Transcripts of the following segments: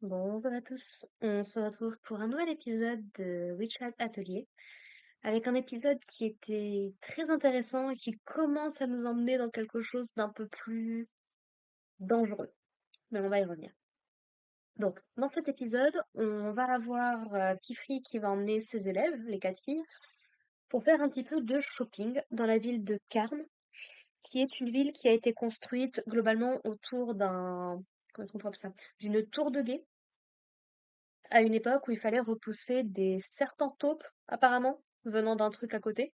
Bonjour à tous, on se retrouve pour un nouvel épisode de Witch Hat Atelier, avec un épisode qui était très intéressant et qui commence à nous emmener dans quelque chose d'un peu plus dangereux, mais on va y revenir. Donc, dans cet épisode, on va avoir Kifri qui va emmener ses élèves, les 4 filles, pour faire un petit peu de shopping dans la ville de Cairn, qui est une ville qui a été construite globalement autour comment est-ce qu'on pourrait appeler ça? D'une tour de guet à une époque où il fallait repousser des serpents taupes, apparemment, venant d'un truc à côté.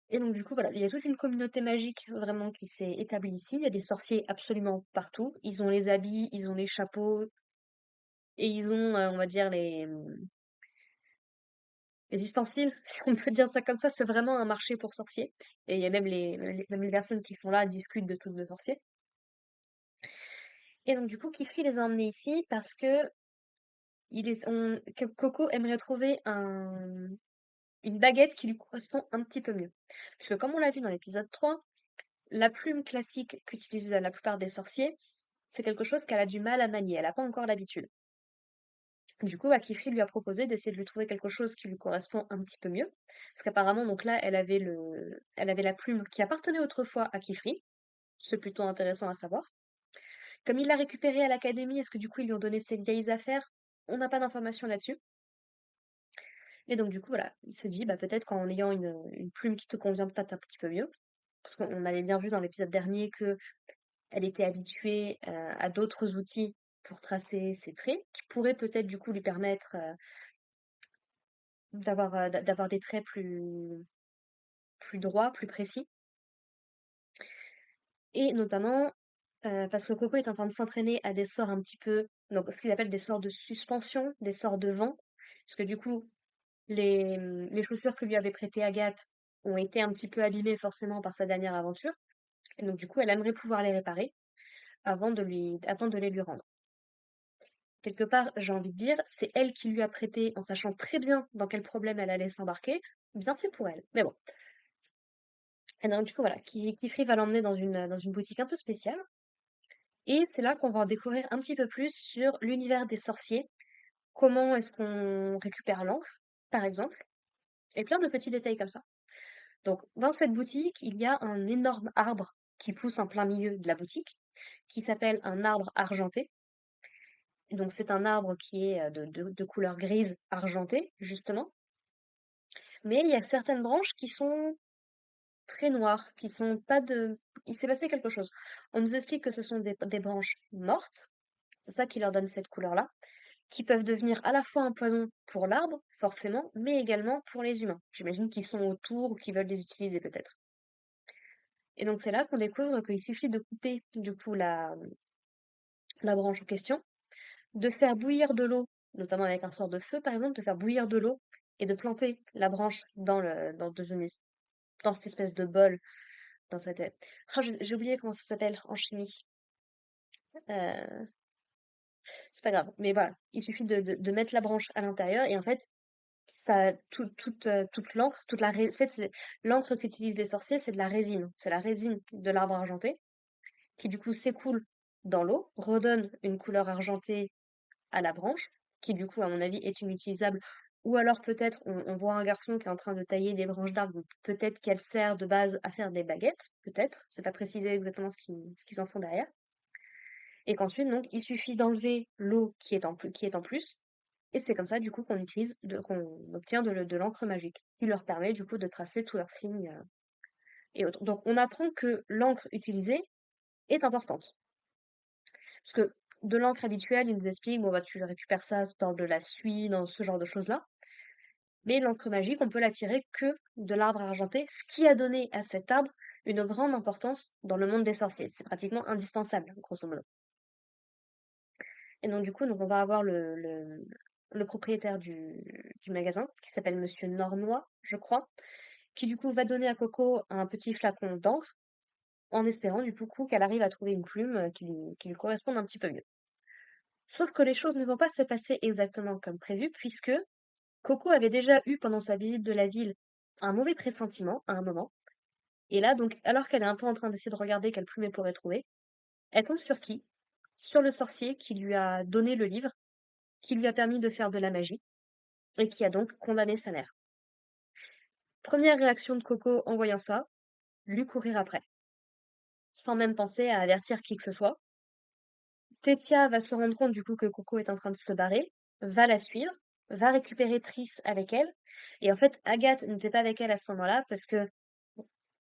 Et donc, du coup, voilà, il y a toute une communauté magique vraiment qui s'est établie ici. Il y a des sorciers absolument partout. Ils ont les habits, ils ont les chapeaux, et ils ont, on va dire, les ustensiles, si on peut dire ça comme ça. C'est vraiment un marché pour sorciers. Et il y a même les personnes qui sont là discutent de trucs de sorciers. Et donc, du coup, Kifri les a emmenés ici parce que Coco aimerait trouver une baguette qui lui correspond un petit peu mieux. Puisque comme on l'a vu dans l'épisode 3, la plume classique qu'utilisent la plupart des sorciers, c'est quelque chose qu'elle a du mal à manier, elle n'a pas encore l'habitude. Du coup, Kifri lui a proposé d'essayer de lui trouver quelque chose qui lui correspond un petit peu mieux. Parce qu'apparemment, donc là, elle avait la plume qui appartenait autrefois à Kifri. C'est plutôt intéressant à savoir. Comme il l'a récupérée à l'académie, est-ce que du coup ils lui ont donné ses vieilles affaires? On n'a pas d'informations là-dessus. Et donc du coup, voilà, il se dit, bah peut-être qu'en ayant une plume qui te convient peut-être un petit peu mieux, parce qu'on avait bien vu dans l'épisode dernier que elle était habituée à d'autres outils pour tracer ses traits, qui pourraient peut-être du coup lui permettre d'avoir des traits plus droits, plus précis. Et notamment parce que Coco est en train de s'entraîner à des sorts un petit peu, donc ce qu'ils appellent des sorts de suspension, des sorts de vent, parce que du coup, les chaussures que lui avait prêtées Agathe ont été un petit peu abîmées forcément par sa dernière aventure, et donc du coup, elle aimerait pouvoir les réparer avant de les lui rendre. Quelque part, j'ai envie de dire, c'est elle qui lui a prêté en sachant très bien dans quel problème elle allait s'embarquer. Bien fait pour elle. Mais bon. Et donc, du coup, voilà, Kifri va l'emmener dans une boutique un peu spéciale. Et c'est là qu'on va en découvrir un petit peu plus sur l'univers des sorciers. Comment est-ce qu'on récupère l'encre, par exemple. Et plein de petits détails comme ça. Donc, dans cette boutique, il y a un énorme arbre qui pousse en plein milieu de la boutique, qui s'appelle un arbre argenté. Donc, c'est un arbre qui est de couleur grise argentée, justement. Mais il y a certaines branches qui sont très noires, qui sont pas de... Il s'est passé quelque chose. On nous explique que ce sont des branches mortes, c'est ça qui leur donne cette couleur-là, qui peuvent devenir à la fois un poison pour l'arbre, forcément, mais également pour les humains. J'imagine qu'ils sont autour ou qu'ils veulent les utiliser peut-être. Et donc c'est là qu'on découvre qu'il suffit de couper du coup la branche en question, de faire bouillir de l'eau, notamment avec un sort de feu par exemple, de faire bouillir de l'eau et de planter la branche dans cette espèce de bol, dans cette... Ah, j'ai oublié comment ça s'appelle en chimie. Euh, c'est pas grave, mais voilà, il suffit de mettre la branche à l'intérieur et en fait, toute l'encre, en fait, l'encre qu'utilisent les sorciers, c'est de la résine. C'est la résine de l'arbre argenté qui du coup s'écoule dans l'eau, redonne une couleur argentée à la branche, qui du coup, à mon avis, est inutilisable. Ou alors peut-être on voit un garçon qui est en train de tailler des branches d'arbres, donc peut-être qu'elle sert de base à faire des baguettes, peut-être, c'est pas précisé exactement ce qu'ils en font derrière. Et qu'ensuite, donc, il suffit d'enlever l'eau qui est en plus, et c'est comme ça, du coup, qu'on obtient de l'encre magique, qui leur permet, du coup, de tracer tous leurs signes et autres. Donc, on apprend que l'encre utilisée est importante. Parce que de l'encre habituelle, ils nous expliquent, bon, bah, tu récupères ça dans de la suie, dans ce genre de choses-là. Mais l'encre magique, on peut la tirer que de l'arbre argenté, ce qui a donné à cet arbre une grande importance dans le monde des sorciers. C'est pratiquement indispensable, grosso modo. Et donc, du coup, donc, on va avoir le propriétaire du magasin, qui s'appelle Monsieur Nornois, je crois, qui du coup va donner à Coco un petit flacon d'encre, en espérant du coup qu'elle arrive à trouver une plume qui lui corresponde un petit peu mieux. Sauf que les choses ne vont pas se passer exactement comme prévu, puisque Coco avait déjà eu pendant sa visite de la ville un mauvais pressentiment à un moment. Et là, donc, alors qu'elle est un peu en train d'essayer de regarder quelle plume elle pourrait trouver, elle tombe sur qui? sur le sorcier qui lui a donné le livre, qui lui a permis de faire de la magie, et qui a donc condamné sa mère. Première réaction de Coco en voyant ça, lui courir après, sans même penser à avertir qui que ce soit. Tétia va se rendre compte du coup que Coco est en train de se barrer, va la suivre, va récupérer Triss avec elle. Et en fait, Agathe n'était pas avec elle à ce moment-là parce que,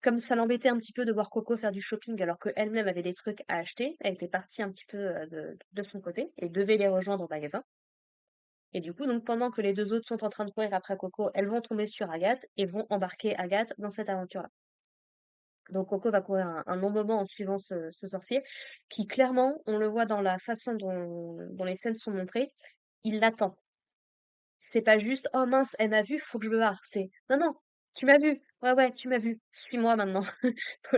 comme ça l'embêtait un petit peu de voir Coco faire du shopping alors qu'elle-même avait des trucs à acheter, elle était partie un petit peu de son côté et devait les rejoindre au magasin. Et du coup, donc pendant que les deux autres sont en train de courir après Coco, elles vont tomber sur Agathe et vont embarquer Agathe dans cette aventure-là. Donc Coco va courir un long moment en suivant ce sorcier, qui clairement, on le voit dans la façon dont les scènes sont montrées, il l'attend. C'est pas juste oh mince, elle m'a vu, faut que je me barre. C'est non, non, tu m'as vu, ouais, ouais, tu m'as vu, suis-moi maintenant.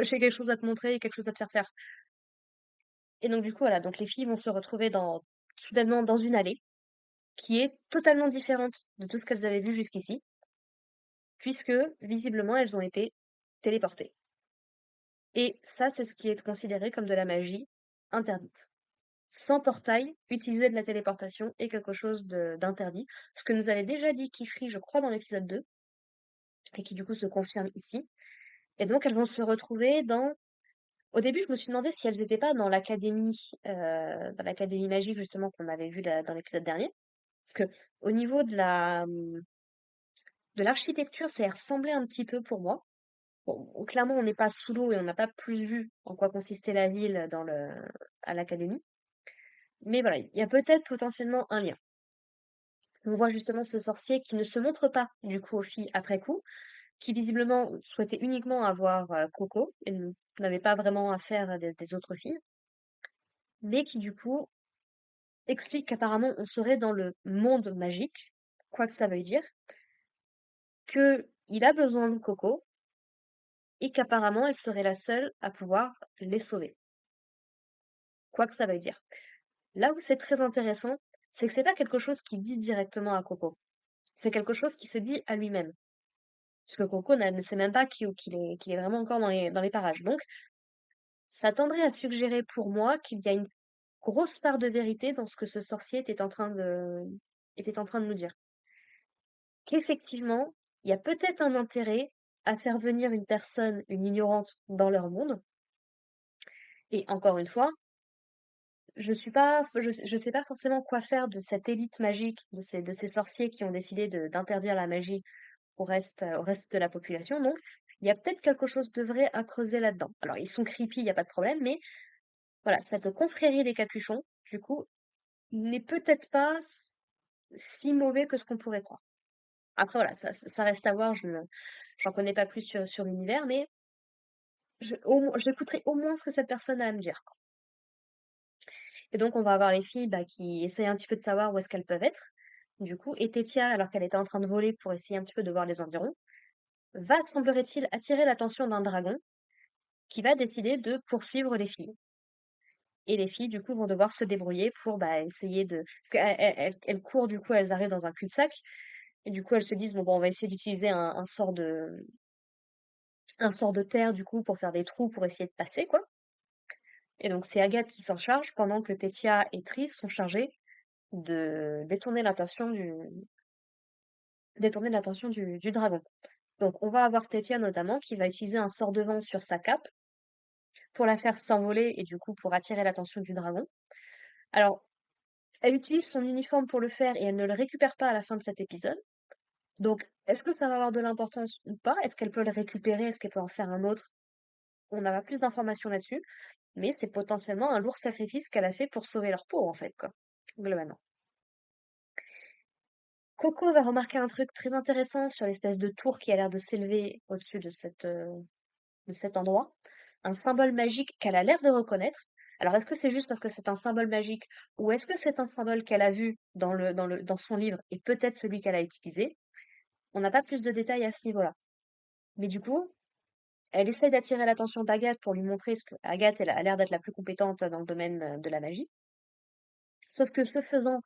J'ai quelque chose à te montrer et quelque chose à te faire faire. Et donc du coup, voilà, donc les filles vont se retrouver soudainement dans une allée qui est totalement différente de tout ce qu'elles avaient vu jusqu'ici, puisque visiblement elles ont été téléportées. Et ça, c'est ce qui est considéré comme de la magie interdite. Sans portail, utiliser de la téléportation est quelque chose d'interdit, ce que nous avait déjà dit Kifri, je crois, dans l'épisode 2, et qui du coup se confirme ici. Et donc elles vont se retrouver dans... Au début, je me suis demandé si elles n'étaient pas dans l'académie magique justement qu'on avait vu dans l'épisode dernier, parce que au niveau de l'architecture, ça y ressemblait un petit peu pour moi. Bon, clairement, on n'est pas sous l'eau et on n'a pas plus vu en quoi consistait la ville à l'académie. Mais voilà, il y a peut-être potentiellement un lien. On voit justement ce sorcier qui ne se montre pas du coup aux filles après coup, qui visiblement souhaitait uniquement avoir Coco et n'avait pas vraiment affaire à des autres filles, mais qui du coup explique qu'apparemment on serait dans le monde magique, quoi que ça veuille dire, que il a besoin de Coco et qu'apparemment elle serait la seule à pouvoir les sauver, quoi que ça veuille dire. Là où c'est très intéressant, c'est que c'est pas quelque chose qu'il dit directement à Coco. C'est quelque chose qui se dit à lui-même. Parce que Coco ne sait même pas qu'il est vraiment encore dans les parages. Donc, ça tendrait à suggérer pour moi qu'il y a une grosse part de vérité dans ce que ce sorcier était en train de nous dire. Qu'effectivement, il y a peut-être un intérêt à faire venir une ignorante, dans leur monde. Et encore une fois, je sais pas forcément quoi faire de cette élite magique, de ces sorciers qui ont décidé d'interdire la magie au reste de la population. Donc, il y a peut-être quelque chose de vrai à creuser là-dedans. Alors, ils sont creepy, il n'y a pas de problème, mais voilà, cette confrérie des capuchons, du coup, n'est peut-être pas si mauvais que ce qu'on pourrait croire. Après, voilà, ça reste à voir, j'en connais pas plus sur l'univers, mais j'écouterai au moins ce que cette personne a à me dire, quoi. Et donc, on va avoir les filles qui essayent un petit peu de savoir où est-ce qu'elles peuvent être. Du coup, et Tétia, alors qu'elle était en train de voler pour essayer un petit peu de voir les environs, va, semblerait-il, attirer l'attention d'un dragon qui va décider de poursuivre les filles. Et les filles, du coup, vont devoir se débrouiller pour essayer de... Parce qu'elles courent, du coup, elles arrivent dans un cul-de-sac. Et du coup, elles se disent, bon, on va essayer d'utiliser un sort de terre, du coup, pour faire des trous, pour essayer de passer, quoi. Et donc, c'est Agathe qui s'en charge, pendant que Tétia et Triss sont chargées de détourner l'attention du dragon. Donc, on va avoir Tétia, notamment, qui va utiliser un sort de vent sur sa cape pour la faire s'envoler et du coup pour attirer l'attention du dragon. Alors, elle utilise son uniforme pour le faire et elle ne le récupère pas à la fin de cet épisode. Donc, est-ce que ça va avoir de l'importance ou pas? Est-ce qu'elle peut le récupérer? Est-ce qu'elle peut en faire un autre? On n'a pas plus d'informations là-dessus, mais c'est potentiellement un lourd sacrifice qu'elle a fait pour sauver leur peau, en fait, quoi, globalement. Coco va remarquer un truc très intéressant sur l'espèce de tour qui a l'air de s'élever au-dessus de cet endroit. Un symbole magique qu'elle a l'air de reconnaître. Alors, est-ce que c'est juste parce que c'est un symbole magique ou est-ce que c'est un symbole qu'elle a vu dans son livre et peut-être celui qu'elle a utilisé? On n'a pas plus de détails à ce niveau-là. Mais du coup, elle essaie d'attirer l'attention d'Agathe pour lui montrer, parce que Agathe, elle a l'air d'être la plus compétente dans le domaine de la magie. Sauf que ce faisant,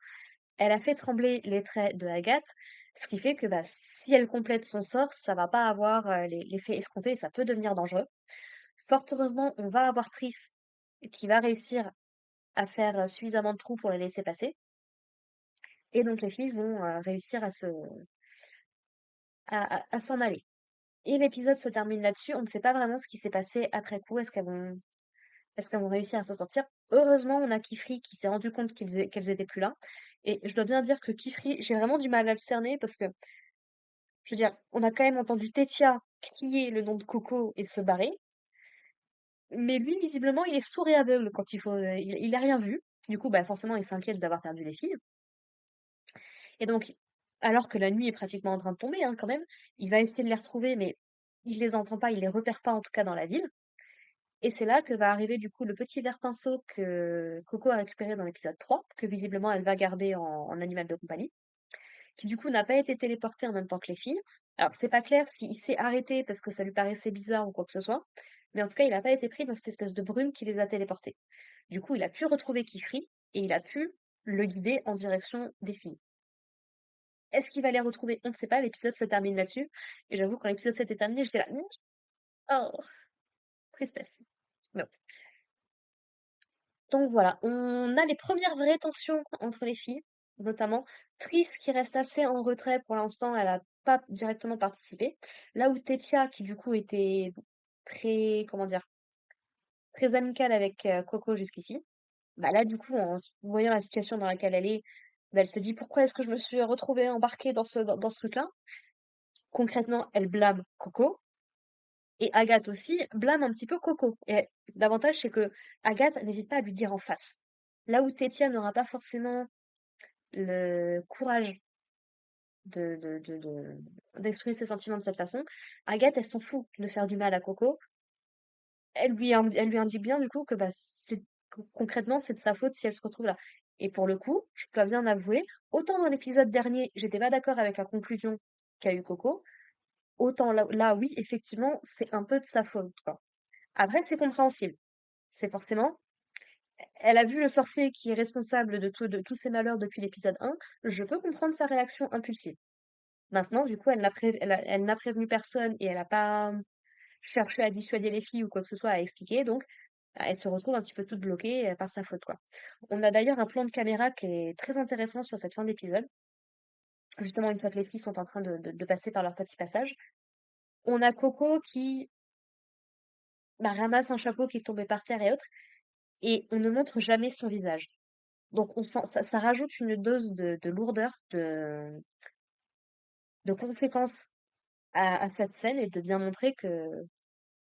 elle a fait trembler les traits de Agathe, ce qui fait que si elle complète son sort, ça va pas avoir l'effet escompté et ça peut devenir dangereux. Fort heureusement, on va avoir Triss qui va réussir à faire suffisamment de trous pour les laisser passer. Et donc les filles vont réussir à s'en aller. Et l'épisode se termine là-dessus. On ne sait pas vraiment ce qui s'est passé après coup. Est-ce qu'elles vont réussir à s'en sortir? Heureusement, on a Kifri qui s'est rendu compte qu'elles étaient plus là. Et je dois bien dire que Kifri, j'ai vraiment du mal à le cerner parce que, je veux dire, on a quand même entendu Tétia crier le nom de Coco et se barrer. Mais lui, visiblement, il est sourd et aveugle quand il a rien vu. Du coup, bah, forcément, il s'inquiète d'avoir perdu les filles. Et donc, alors que la nuit est pratiquement en train de tomber, hein, quand même, il va essayer de les retrouver, mais il les entend pas, il les repère pas, en tout cas dans la ville. Et c'est là que va arriver, du coup, le petit verre-pinceau que Coco a récupéré dans l'épisode 3, que visiblement elle va garder en animal de compagnie, qui du coup n'a pas été téléporté en même temps que les filles. Alors, c'est pas clair s'il s'est arrêté parce que ça lui paraissait bizarre ou quoi que ce soit, mais en tout cas, il n'a pas été pris dans cette espèce de brume qui les a téléportés. Du coup, il a pu retrouver Kifri et il a pu le guider en direction des filles. Est-ce qu'il va les retrouver? On ne sait pas, l'épisode se termine là-dessus. Et j'avoue, quand l'épisode s'était terminé, j'étais là, oh, tristesse. Mais bon. Donc voilà, on a les premières vraies tensions entre les filles, notamment Triss qui reste assez en retrait pour l'instant, elle a pas directement participé. Là où Tetia, qui du coup était très, comment dire, très amicale avec Coco jusqu'ici, bah là du coup, en voyant la situation dans laquelle elle est, bah, elle se dit pourquoi est-ce que je me suis retrouvée embarquée dans ce truc-là? Concrètement, elle blâme Coco. Et Agathe aussi blâme un petit peu Coco. Et l'avantage, c'est que Agathe n'hésite pas à lui dire en face. Là où Tétia n'aura pas forcément le courage d'exprimer ses sentiments de cette façon, Agathe, elle s'en fout de faire du mal à Coco. Elle lui indique bien, du coup, que bah, concrètement, c'est de sa faute si elle se retrouve là. Et pour le coup, je dois bien avouer, autant dans l'épisode dernier, j'étais pas d'accord avec la conclusion qu'a eu Coco, autant là, oui, effectivement, c'est un peu de sa faute, quoi. Après, c'est compréhensible. C'est forcément, elle a vu le sorcier qui est responsable de tous ses malheurs depuis l'épisode 1. Je peux comprendre sa réaction impulsive. Maintenant, du coup, elle n'a prévenu personne et elle n'a pas cherché à dissuader les filles ou quoi que ce soit à expliquer. Donc, elle se retrouve un petit peu toute bloquée par sa faute, quoi. On a d'ailleurs un plan de caméra qui est très intéressant sur cette fin d'épisode. Justement, une fois que les filles sont en train de passer par leur petit passage. On a Coco qui bah, ramasse un chapeau qui est tombé par terre et autres, et on ne montre jamais son visage. Donc on sent, ça rajoute une dose de lourdeur, de conséquence à cette scène et de bien montrer que,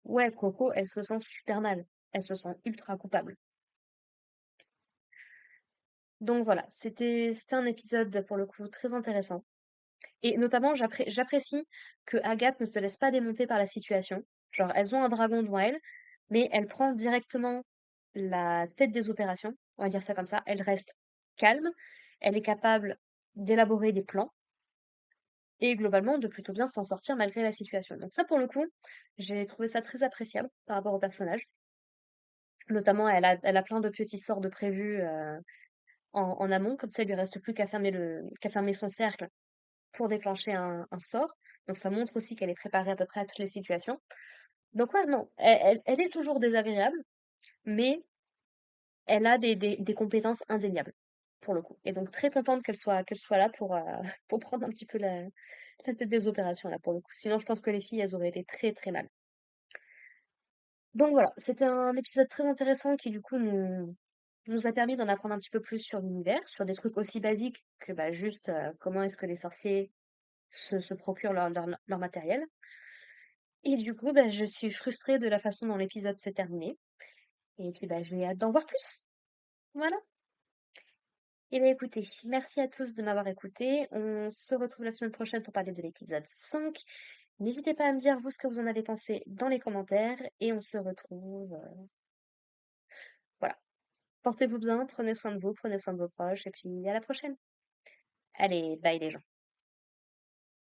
ouais, Coco, elle se sent super mal. Elle se sent ultra coupable. Donc voilà, c'était un épisode pour le coup très intéressant. Et notamment, j'apprécie que Agathe ne se laisse pas démonter par la situation. Genre, elles ont un dragon devant elles, mais elle prend directement la tête des opérations, on va dire ça comme ça. Elle reste calme, elle est capable d'élaborer des plans et globalement de plutôt bien s'en sortir malgré la situation. Donc ça, pour le coup, j'ai trouvé ça très appréciable par rapport au personnage. Notamment, elle a plein de petits sorts de prévus en amont, comme ça, il lui reste plus qu'à fermer son cercle pour déclencher un sort. Donc ça montre aussi qu'elle est préparée à peu près à toutes les situations. Donc ouais, non, elle est toujours désagréable, mais elle a des compétences indéniables, pour le coup. Et donc très contente qu'elle soit là pour, pour prendre un petit peu la tête des opérations, là, pour le coup. Sinon, je pense que les filles, elles auraient été très très mal. Donc voilà, c'était un épisode très intéressant qui, du coup, nous a permis d'en apprendre un petit peu plus sur l'univers, sur des trucs aussi basiques que bah, juste comment est-ce que les sorciers se procurent leur matériel. Et du coup, bah, je suis frustrée de la façon dont l'épisode s'est terminé. Et puis, bah, j'ai hâte d'en voir plus. Voilà. Et bien, écoutez, merci à tous de m'avoir écouté. On se retrouve la semaine prochaine pour parler de l'épisode 5. N'hésitez pas à me dire, vous, ce que vous en avez pensé dans les commentaires. Et on se retrouve. Voilà. Portez-vous bien, prenez soin de vous, prenez soin de vos proches. Et puis, à la prochaine. Allez, bye les gens.